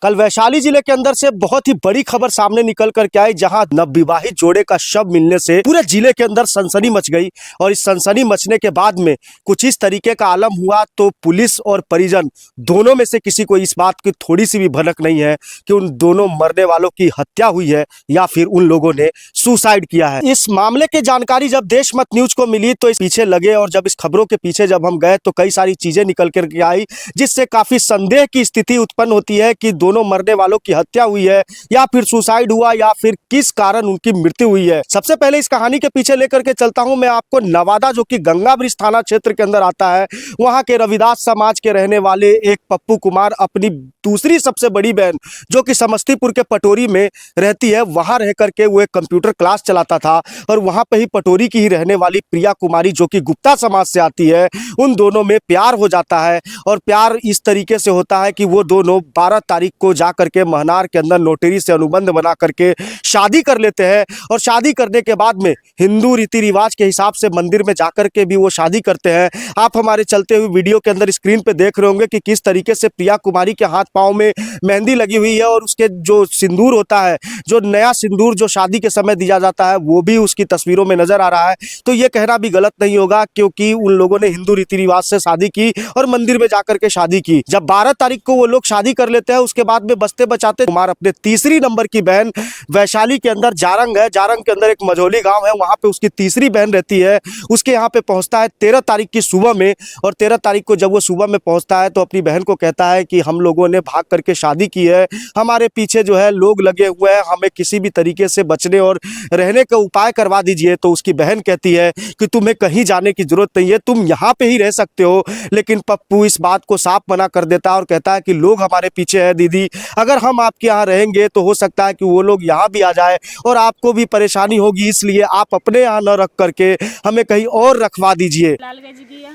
कल वैशाली जिले के अंदर से बहुत ही बड़ी खबर सामने निकल कर के आई, जहां नवविवाहित जोड़े का शव मिलने से पूरे जिले के अंदर सनसनी मच गई। और इस सनसनी मचने के बाद में कुछ इस तरीके का आलम हुआ तो पुलिस और परिजन दोनों में से किसी को इस बात की थोड़ी सी भी भनक नहीं है कि उन दोनों मरने वालों की हत्या हुई है या फिर उन लोगों ने सुसाइड किया है। इस मामले की जानकारी जब देशमत न्यूज को मिली तो इस पीछे लगे और जब इस खबरों के पीछे जब हम गए तो कई सारी चीजें निकल कर के आई, जिससे काफी संदेह की स्थिति उत्पन्न होती है कि दोनों मरने वालों की हत्या हुई है या फिर सुसाइड हुआ या फिर किस कारण उनकी मृत्यु हुई है। सबसे पहले इस कहानी के पीछे लेकर के चलता हूं मैं आपको नवादा, जो कि गंगा ब्रिज थाना क्षेत्र के अंदर आता है। वहां के रविदास समाज के रहने वाले एक पप्पू कुमार अपनी दूसरी सबसे बड़ी बहन, जो कि समस्तीपुर के पटोरी में रहती है, वहां रह करके वो एक कंप्यूटर क्लास चलाता था। और वहां पे ही पटोरी की ही रहने वाली प्रिया कुमारी, जो कि गुप्ता समाज से आती है, उन दोनों में प्यार हो जाता है। और प्यार इस तरीके से होता है कि वो दोनों 12 तारीख को जा करके महनार के अंदर नोटरी से अनुबंध बना करके शादी कर लेते हैं। और शादी करने के बाद में हिंदू रीति रिवाज के हिसाब से मंदिर में जाकर के भी वो शादी करते हैं। आप हमारे चलते हुए वीडियो के अंदर स्क्रीन पे देख रहे होंगे कि किस तरीके से प्रिया कुमारी के हाथ पांव में मेहंदी लगी हुई है और उसके जो सिंदूर होता है, जो नया सिंदूर जो शादी के समय दिया जाता है, वो भी उसकी तस्वीरों में नजर आ रहा है। तो ये कहना भी गलत नहीं होगा, क्योंकि उन लोगों ने हिंदू रीति रिवाज से शादी की और मंदिर में जाकर के शादी की। जब 12 तारीख को वो लोग शादी कर लेते हैं, उसके बाद में बचते बचाते कुमार अपने तीसरी नंबर की बहन, वैशाली के अंदर जारंग है, जारंग के अंदर एक मझौली गांव है, वहां पे उसकी तीसरी बहन रहती है, उसके यहाँ पे पहुंचता है 13 तारीख की सुबह में। और 13 तारीख को जब वो सुबह में पहुंचता है तो अपनी बहन को कहता है कि हम लोगों ने भाग करके शादी की है, हमारे पीछे जो है लोग लगे हुए हैं, हमें किसी भी तरीके से बचने और रहने का उपाय करवा दीजिए। तो उसकी बहन कहती है कि तुम्हें कहीं जाने की जरूरत नहीं है, तुम यहाँ पे ही रह सकते हो। लेकिन पप्पू इस बात को साफ मना कर देता है और कहता है कि लोग हमारे पीछे हैं दीदी, अगर हम आपके यहाँ रहेंगे तो हो सकता है कि वो लोग यहाँ भी आ जाए और आपको भी परेशानी होगी, इसलिए आप अपने यहाँ न रख करके हमें कहीं और रखवा दीजिए। लालगंज गया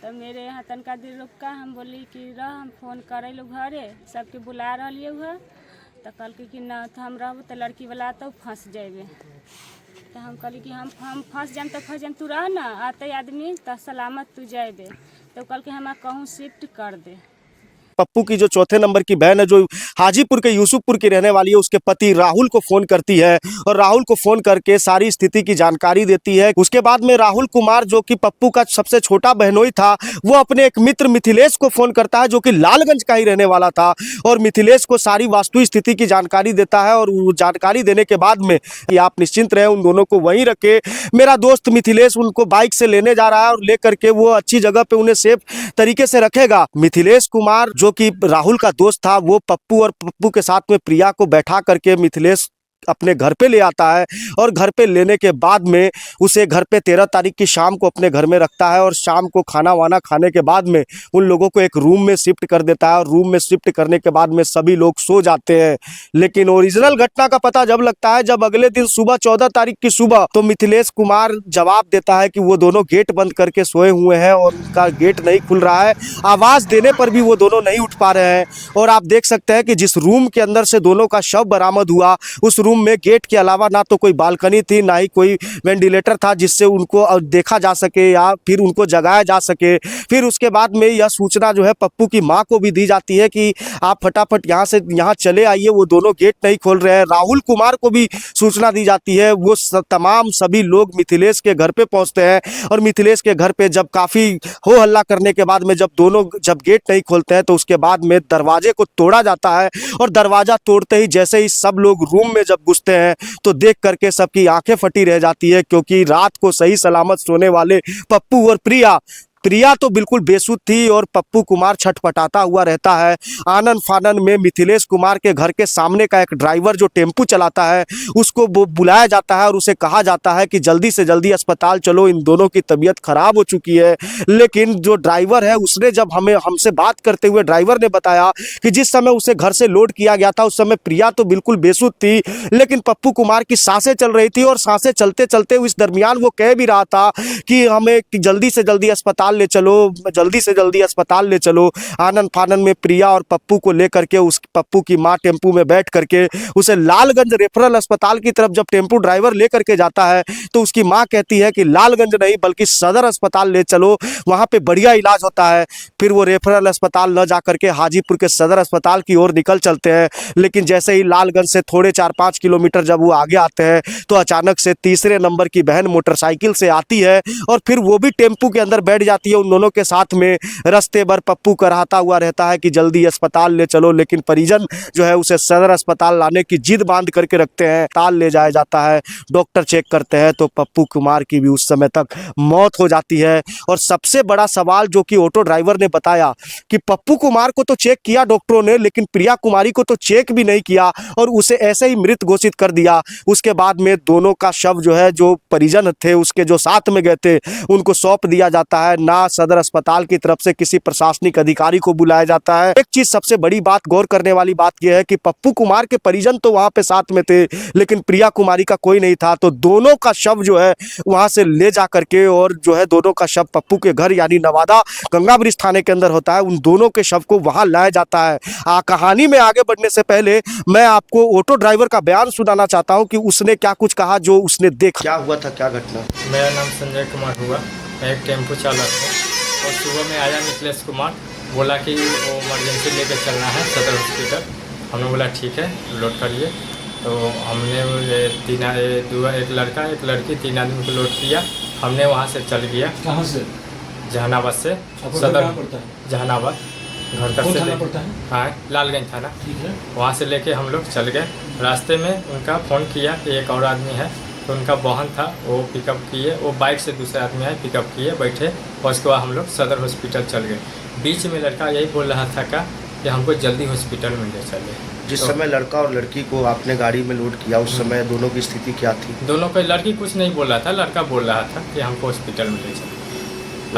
तो मेरे यहाँ तनका दिल रुका, हम बोली कि रह हम फोन करे लो घरे, सबके बुला रही हुआ तो कल कि ना तो हम रहब तो लड़की वाला तो फंस जाबे। तो हम कहली कि हम फंस जाम तो फंस जाम, तू रह ना, आते आदमी तो सलामत तू जाबे। तो कल के हम कहूँ शिफ्ट कर दे। पप्पू की जो चौथे नंबर की बहन है, जो हाजीपुर के यूसुफपुर की रहने वाली है, उसके पति राहुल को फोन करती है और राहुल को फोन करके सारी स्थिति की जानकारी देती है। उसके बाद में राहुल कुमार, जो कि पप्पू का सबसे छोटा बहनोई था, वो अपने एक मित्र मिथिलेश को फोन करता है, जो कि लालगंज का ही रहने वाला था, और मिथिलेश को सारी वास्तु स्थिति की जानकारी देता है। और वो जानकारी देने के बाद में आप निश्चिंत रहे, उन दोनों को वहीं रखे, मेरा दोस्त मिथिलेश उनको बाइक से लेने जा रहा है और लेकर के वो अच्छी जगह पे उन्हें सेफ तरीके से रखेगा। मिथिलेश कुमार, जो कि राहुल का दोस्त था, वो पप्पू और पप्पू के साथ में प्रिया को बैठा करके मिथिलेश अपने घर पे ले आता है। और घर पे लेने के बाद में उसे घर पे 13 तारीख की शाम को अपने घर में रखता है और शाम को खाना वाना खाने के बाद में उन लोगों को एक रूम में शिफ्ट कर देता है। और रूम में शिफ्ट करने के बाद में सभी लोग सो जाते हैं। लेकिन ओरिजिनल घटना का पता जब लगता है, जब अगले दिन सुबह 14 तारीख की सुबह, तो मिथिलेश कुमार जवाब देता है कि वो दोनों गेट बंद करके सोए हुए हैं और उनका गेट नहीं खुल रहा है, आवाज देने पर भी वो दोनों नहीं उठ पा रहे हैं। और आप देख सकते हैं कि जिस रूम के अंदर से दोनों का शव बरामद हुआ, उस रूम में गेट के अलावा ना तो कोई बालकनी थी, ना ही कोई वेंटिलेटर था जिससे उनको देखा जा सके या फिर उनको जगाया जा सके। फिर उसके बाद में यह सूचना जो है पप्पू की मां को भी दी जाती है कि आप फटाफट यहाँ से यहाँ चले आइए, वो दोनों गेट नहीं खोल रहे हैं। राहुल कुमार को भी सूचना दी जाती है। वो तमाम सभी लोग मिथिलेश के घर पे पहुंचते हैं और मिथिलेश के घर पे जब काफी हो हल्ला करने के बाद में जब दोनों गेट नहीं खोलते हैं, तो उसके बाद में दरवाजे को तोड़ा जाता है। और दरवाजा तोड़ते ही जैसे ही सब लोग रूम में जब घुसते हैं तो देख करके सबकी आंखें फटी रह जाती है, क्योंकि रात को सही सलामत सोने वाले पप्पू और प्रिया तो बिल्कुल बेसुध थी और पप्पू कुमार छटपटाता हुआ रहता है। आनन फानन में मिथिलेश कुमार के घर के सामने का एक ड्राइवर जो टेम्पू चलाता है, उसको बुलाया जाता है और उसे कहा जाता है कि जल्दी से जल्दी अस्पताल चलो, इन दोनों की तबीयत खराब हो चुकी है। लेकिन जो ड्राइवर है, उसने जब हमसे बात करते हुए ड्राइवर ने बताया कि जिस समय उसे घर से लोड किया गया था, उस समय प्रिया तो बिल्कुल बेसुध थी, लेकिन पप्पू कुमार की सांसें चल रही थी। और सांसें चलते चलते इस दरमियान वो कह भी रहा था कि हमें जल्दी से जल्दी अस्पताल अस्पताल ले चलो, जल्दी से जल्दी अस्पताल ले चलो। आनन फानन में प्रिया और पप्पू को लेकर के उस पप्पू की माँ टेम्पू में बैठ करके उसे लालगंज रेफरल अस्पताल की तरफ जब टेम्पू ड्राइवर लेकर के जाता है तो उसकी माँ कहती है कि लालगंज नहीं बल्कि सदर अस्पताल ले चलो, वहाँ पे बढ़िया इलाज होता है। फिर वो रेफरल अस्पताल न जा करके हाजीपुर के सदर अस्पताल की ओर निकल चलते हैं। लेकिन जैसे ही लालगंज से थोड़े 4-5 किलोमीटर जब वो आगे आते हैं तो अचानक से तीसरे नंबर की बहन मोटरसाइकिल से आती है और फिर वो भी टेम्पू के अंदर बैठ जाती है उन दोनों के साथ में। रास्ते भर पप्पू कराहता हुआ रहता है कि जल्दी अस्पताल ले चलो, लेकिन परिजन जो है उसे सदर अस्पताल लाने की जिद बांध करके रखते हैं। अस्पताल ले जाया जाता है, डॉक्टर चेक करते हैं तो पप्पू कुमार की भी उस समय तक मौत हो जाती है। और सबसे बड़ा सवाल जो कि ऑटो ड्राइवर ने बताया कि पप्पू कुमार को तो चेक किया डॉक्टरों ने, लेकिन प्रिया कुमारी को तो चेक भी नहीं किया और उसे ऐसे ही मृत घोषित कर दिया। उसके बाद में दोनों का शव जो है, जो परिजन थे उसके जो साथ में गए थे, उनको सौंप दिया जाता है। ना सदर अस्पताल की तरफ से किसी प्रशासनिक अधिकारी को बुलाया जाता है। एक चीज सबसे बड़ी बात, गौर करने वाली बात यह है कि पप्पू कुमार के परिजन तो वहां पे साथ में थे, लेकिन प्रिया कुमारी का कोई नहीं था। तो दोनों का शव जो है वहां से ले जा करके और जो है दोनों का शव पप्पू के घर यानी नवादा गंगा ब्रिज थाने के अंदर होता है। उन दोनों के शव को वहां लाया जाता है। कहानी में आगे बढ़ने से पहले मैं आपको ऑटो ड्राइवर का बयान सुनाना चाहता हूं कि उसने क्या कुछ कहा, जो उसने देखा। क्या हुआ था, क्या घटना? मेरा नाम संजय कुमार हुआ, मैं एक टेम्पो चालक हूँ और सुबह में आया निखिलेश कुमार, बोला कि वो इमरजेंसी लेकर चलना है सदर हॉस्पिटल। हमने बोला ठीक है लोड करिए। तो हमने एक लड़का एक लड़की 3 आदमी को लोड किया। हमने वहाँ से चल गया। कहाँ से? जहानाबाद से सदर जहानाबाद घर तक से पड़ता है। हाँ, लालगंज थाना। ठीक है। वहाँ से लेके हम लोग चल गए। रास्ते में उनका फ़ोन किया कि एक और आदमी है, तो उनका वाहन था वो पिकअप किए, वो बाइक से दूसरे आदमी आए पिकअप किए, बैठे और उसके बाद हम लोग सदर हॉस्पिटल चल गए। बीच में लड़का यही बोल रहा था कि हमको जल्दी हॉस्पिटल में ले चले। जिस समय लड़का और लड़की को आपने गाड़ी में लोड किया उस समय दोनों की स्थिति क्या थी? दोनों को, लड़की कुछ नहीं बोल रहा था, लड़का बोल रहा था कि हमको हॉस्पिटल में ले चले।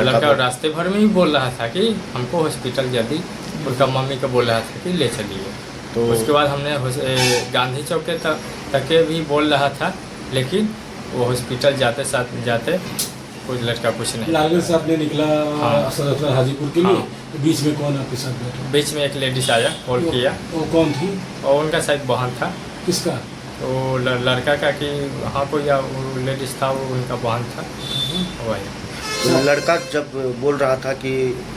लड़का रास्ते भर में ही बोल रहा था कि हमको हॉस्पिटल जल्दी, उनका मम्मी को बोल रहा था कि ले चलिए। तो उसके बाद हमने गांधी चौक के तक भी बोल रहा था, लेकिन वो हॉस्पिटल जाते कुछ लड़का कुछ नहीं। लालगंज से आपने निकला सदर हाजीपुर के लिए। हाँ। तो बीच में कौन आपके साथ बैठा? बीच में एक लेडीज आया, कॉल किया। वो कौन थी? और उनका शायद बहन था। किसका? तो लड़का का कि हाँ कोई लेडीज था, वो उनका बहन था वही। तो लड़का जब बोल रहा था कि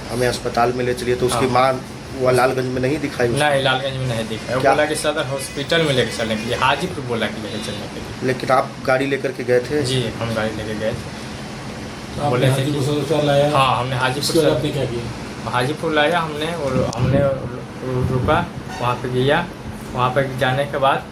हमें अस्पताल में ले चलिए तो उसकी माँ वो लालगंज में नहीं दिखाई? नहीं, लालगंज में नहीं दिखाई। बोला कि सदर हॉस्पिटल में लेकर चलने के लिए, हाजीपुर बोला कि लेकर चलने के लिए। लेकिन आप गाड़ी लेकर के गए थे? जी, हम गाड़ी लेके गए थे। तो बोले थे कि लाया? हाँ, हमने हाजीपुर आपने क्या किया? हाजीपुर लाया हमने, और हमने रुका, वहाँ पे गया। वहाँ पे जाने के बाद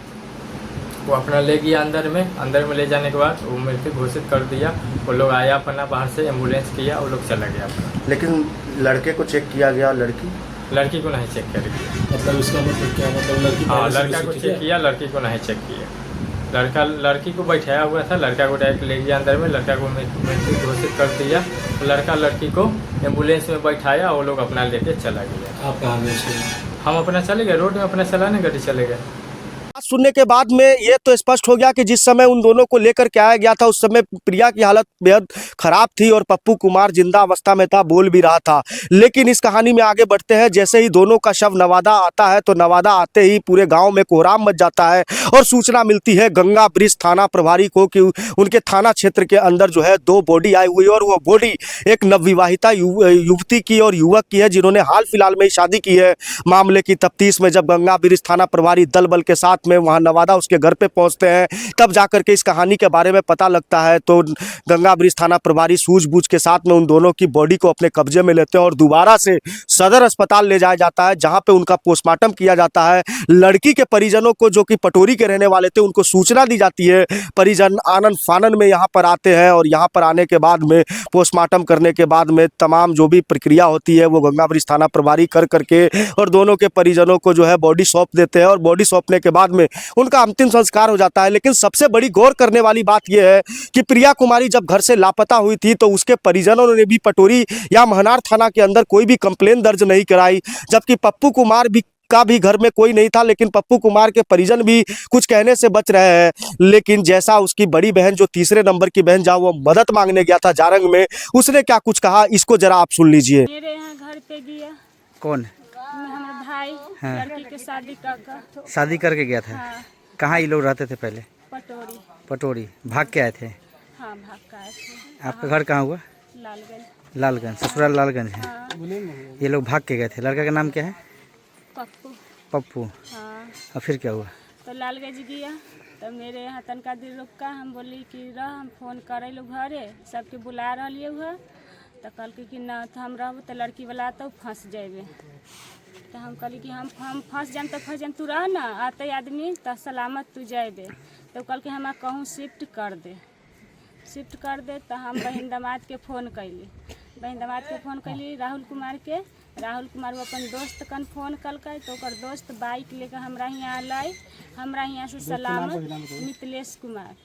वो अपना ले गया अंदर में ले जाने के बाद वो मृत्यु घोषित कर दिया। वो लोग आया अपना बाहर से, एम्बुलेंस किया, वो लोग चला गया अपना। लेकिन लड़के को चेक किया गया, लड़की को नहीं चेक किया। मतलब इसका मतलब क्या? मतलब लड़की? हाँ, लड़का को चेक किया, लड़की को नहीं चेक किया। लड़की को बैठाया हुआ था, लड़का को डायरेक्ट ले गया अंदर में, लड़का को मृत्यु घोषित कर दिया। लड़की को एम्बुलेंस में बैठाया, वो लोग अपना लेके चला गया। आप कहाँ गए? हम अपना चले गए, रोड में अपना चलाने गाड़ी चले गए। सुनने के बाद में ये तो स्पष्ट हो गया कि जिस समय उन दोनों को लेकर के आया गया था उस समय प्रिया की हालत बेहद खराब थी और पप्पू कुमार जिंदा अवस्था में था, बोल भी रहा था। लेकिन इस कहानी में आगे बढ़ते हैं। जैसे ही दोनों का शव नवादा आता है तो नवादा आते ही पूरे गांव में कोहराम मच जाता है और सूचना मिलती है गंगा ब्रिज थाना प्रभारी को कि उनके थाना क्षेत्र के अंदर जो है 2 बॉडी आई हुई और वो बॉडी एक नवविवाहिता युवती की और युवक की है, जिन्होंने हाल फिलहाल में ही शादी की है। मामले की तफ्तीश में जब गंगा ब्रिज थाना प्रभारी दल बल के साथ में वहां नवादा उसके घर पे पहुंचते हैं, तब जाकर के इस कहानी के बारे में पता लगता है। तो गंगा ब्रिज थाना प्रभारी सूझबूझ के साथ में उन दोनों की बॉडी को अपने कब्जे में लेते हैं और दोबारा से सदर अस्पताल ले जाया जाता है, जहां पे उनका पोस्टमार्टम किया जाता है। लड़की के परिजनों को, जो कि पटोरी के रहने वाले थे, उनको सूचना दी जाती है। परिजन आनन फानन में यहाँ पर आते हैं और यहाँ पर आने के बाद में पोस्टमार्टम करने के बाद में तमाम जो भी प्रक्रिया होती है वो गंगा ब्रिज थाना प्रभारी कर करके और दोनों के परिजनों को जो है बॉडी सौंप देते हैं और बॉडी सौंपने के बाद में उनका अंतिम संस्कार हो जाता है। लेकिन सबसे बड़ी गौर करने वाली बात यह है कि प्रिया कुमारी जब घर से लापता हुई थी तो उसके परिजनों ने भी पटोरी या महनार थाना के अंदर कोई भी कंप्लेन दर्ज नहीं कराई, जबकि पप्पू कुमार भी का भी घर में कोई नहीं था, लेकिन पप्पू कुमार के परिजन भी कुछ कहने से बच रहे हैं। लेकिन जैसा उसकी बड़ी बहन, जो तीसरे नंबर की बहन, जहाँ वो मदद मांगने गया था जारंग में, उसने क्या कुछ कहा, इसको जरा आप सुन लीजिए। मेरे यहाँ घर पे गया कौन? हमारा भाई, हाँ। लड़की के शादी का शादी करके गया था? हाँ, कहाँ ये लोग रहते थे पहले? पटोरी। पटोरी। भाग के आए थे? हाँ, भाग का आए थे। आपका घर कहाँ हुआ? लालगंज। लालगंज, ससुराल लालगंज है। हाँ, ये लोग भाग के गए थे। लड़का का नाम क्या है? पप्पू। पप्पू। हाँ, और फिर क्या हुआ? तो लालगंज गया तो मेरे यहाँ तनका देर रुका, हम बोली कि रह हम फोन करे लो घरे, सबके बुला रही हुआ। तो कल कि ना तो हम रहब तो लड़की वाला तो फंस जाबे। तो हम कहली कि हम फंस जाम तो फंस जाम, तू रह ना, आते आदमी तो सलामत तू जाबे। तो कल कि हम कहूँ शिफ्ट कर दे। तो हम बहन दामाद के फ़ोन कैली, राहुल कुमार के। राहुल कुमार वो अपन दोस्त कन फ़ोन कलकै, तो ओकर दोस्त बाइक लेकर हमरा यहाँ लाई। हमरा यहाँ से सलामत मिथिलेश कुमार,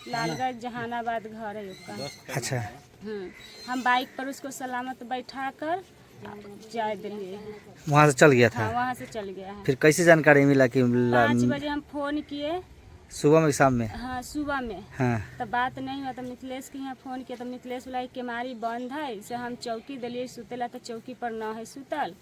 लालगंज जहानाबाद घर है उसका। अच्छा। हम बाइक पर उसको सलामत बैठा कर जा दिए। वहाँ से चल गया था? हाँ, वहाँ से चल गया है। फिर कैसे जानकारी मिला कि 5 बजे हम फ़ोन किए, सुबह में शाम में? हाँ, सुबह में। हाँ। तो बात नहीं हुआ तो मिथिलेश के यहाँ फ़ोन किया, तो मिथिलेश वाला केमारी बंद है से हम चौकी दिलिए सुतेला, तो चौकी पर न है सुतल,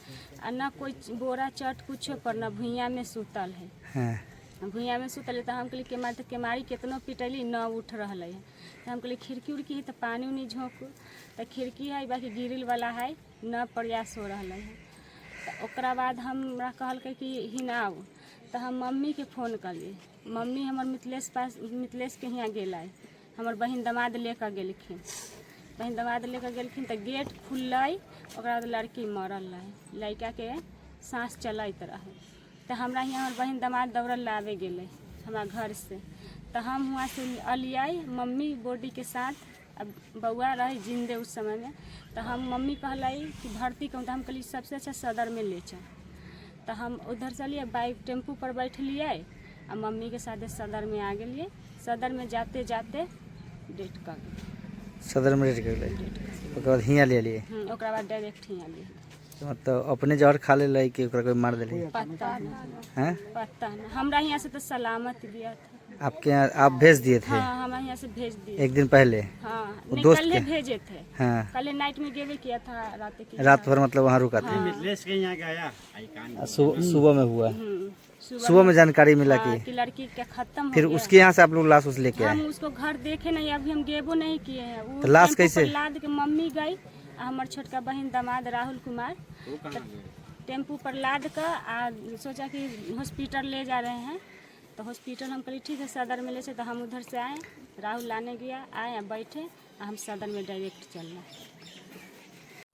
आ न कोई बोरा चट कुछ पर, न भुइयाँ में सुतल है। हाँ। भुइयाँ में सुतल है। तो हम कहली केमारी, तो केमारी कितनो पिटली न उठ रहा है। तो हम कहली खिड़की उड़की है तो पानी उनी झोंक, तो खिड़की है बाकी गिरिल वाला है, न प्रयास हो रहा है। तो ओकरा बाद हमरा कहल कि हिनाउ, तो हम मम्मी के फ़ोन करिए। मम्मी हमर मिथिलेश के यहाँ गेलै, हमर बहिन दामाद लेकर गेलखिन। तो गेट खुललै, ओकरा बाद लड़की मरल रहे, लड़का के सांस चलत रहे। तो हमरा यहाँ हमर बहिन दामाद दौड़ल लावे गेलै हमारा घर से। तो हम वहाँ से अलियै मम्मी बॉडी के साथ, अब बउआ रहे जिंदे उस समय में। तो हम मम्मी कहलाई कि भर्ती कहूँ, तो हम कहली सबसे अच्छा सदर में ले चल। तो हम उधर चलिए बाइक टेम्पू पर बैठलिए आ मम्मी के साथ सदर में आ गए। सदर में जाते जाते डेट कर गए। सदर में डेट कर गए, ओकर बाद हियाँ ले लिए? ओकरा बाद डायरेक्ट हियाँ लिए। मतलब अपने जहर खा ले कि ओकरा कोई मार दिली? पता नहीं। हैं? पता नहीं, हमरा यहाँ से तो सलामत गया था। आपके यहाँ आप भेज दिए थे? हाँ, हमारे यहाँ से भेज दिए एक दिन पहले? हाँ, वो नहीं, दोस्त कल के? भेजे थे। हाँ। कल नाइट में गेवे किया था, रात भर मतलब वहाँ रुका था? मिथिलेश के यहाँ गया। सुबह में हुआ? सुबह में जानकारी मिला हाँ, कि लड़की का खत्म फिर हो गया। उसके यहाँ से आप लोग लाश उस लेके हम आए? उसको घर देखे नहीं, अभी हम गेबो नहीं किए हैं। वो तो लाश टेम्पू कैसे? पर लाद के मम्मी गई, हमार छोटका बहन दामाद राहुल कुमार टेम्पू पर लाद कर सोचा कि हॉस्पिटल ले जा रहे हैं। तो हॉस्पिटल हम कही ठीक है सदर में ले से, तो हम उधर से आए, राहुल लाने गया, आए बैठे, हम सदर में डायरेक्ट चल रहे।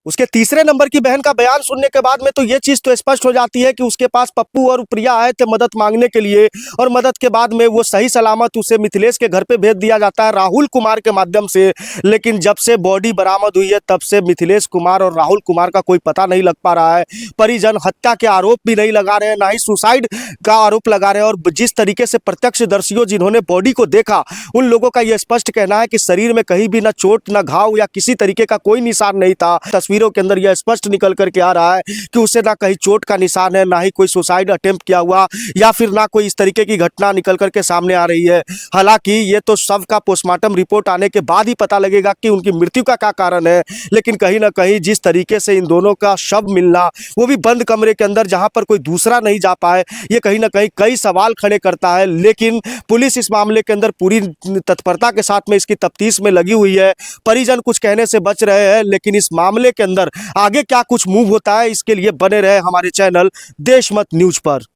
उसके तीसरे नंबर की बहन का बयान सुनने के बाद में तो ये चीज तो स्पष्ट हो जाती है कि उसके पास पप्पू और प्रिया आए थे मदद मांगने के लिए, और मदद के बाद में वो सही सलामत उसे मिथिलेश के घर पे भेज दिया जाता है राहुल कुमार के माध्यम से। लेकिन जब से बॉडी बरामद हुई है तब से मिथिलेश कुमार और राहुल कुमार का कोई पता नहीं लग पा रहा है। परिजन हत्या के आरोप भी नहीं लगा रहे हैं, ना ही सुसाइड का आरोप लगा रहे हैं। और जिस तरीके से प्रत्यक्षदर्शियों जिन्होंने बॉडी को देखा, उन लोगों का यह स्पष्ट कहना है कि शरीर में कहीं भी ना चोट, ना घाव या किसी तरीके का कोई निशान नहीं था। तस्वीरों के अंदर यह स्पष्ट निकल करके आ रहा है कि उसे ना कहीं चोट का निशान है, ना ही कोई सुसाइड अटेम्प्ट किया हुआ, या फिर ना कोई इस तरीके की घटना निकल करके सामने आ रही है। हालांकि ये तो शव का पोस्टमार्टम रिपोर्ट आने के बाद ही पता लगेगा कि उनकी मृत्यु का क्या कारण है। लेकिन कहीं ना कहीं जिस तरीके से इन दोनों का शव मिलना, वो भी बंद कमरे के अंदर जहां पर कोई दूसरा नहीं जा पाए, ये कहीं ना कहीं कई सवाल खड़े करता है। लेकिन पुलिस इस मामले के अंदर पूरी तत्परता के साथ में इसकी तफ्तीश में लगी हुई है। परिजन कुछ कहने से बच रहे हैं, लेकिन इस मामले के अंदर आगे क्या कुछ मूव होता है, इसके लिए बने रहे हमारे चैनल देशमत न्यूज पर।